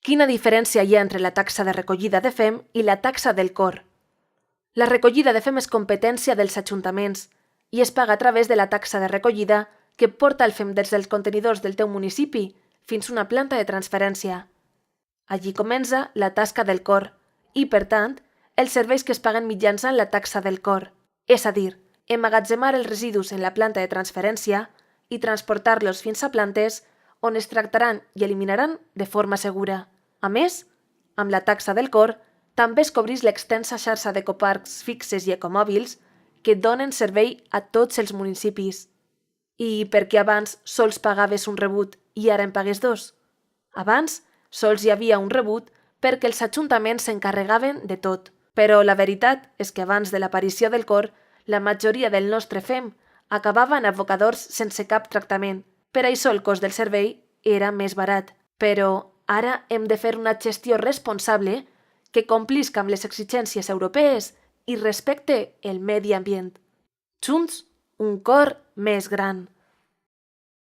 Quina diferència hi ha entre la taxa de recollida de FEM i la taxa del COR? La recollida de FEM és competència dels ajuntaments i es paga a través de la taxa de recollida que porta el FEM des dels contenidors del teu municipi fins a una planta de transferència. Allí comença la tasca del COR i, per tant, els serveis que es paguen mitjançant la taxa del COR, és a dir, emmagatzemar els residus en la planta de transferència i transportar-los fins a plantes on es tractaran i eliminaran de forma segura. A més, amb la taxa del COR també es cobreix l'extensa xarxa d'ecoparcs fixes i ecomòbils que donen servei a tots els municipis. I per què abans sols pagaves un rebut i ara en pagues dos? Abans sols hi havia un rebut perquè els ajuntaments s'encarregaven de tot. Però la veritat és que abans de l'aparició del COR, la majoria del nostre FEM acabava en abocadors sense cap tractament. Per això el cost del servei era més barat. Però ara hem de fer una gestió responsable que complisca amb les exigències europees i respecte el medi ambient. Junts, un COR més gran.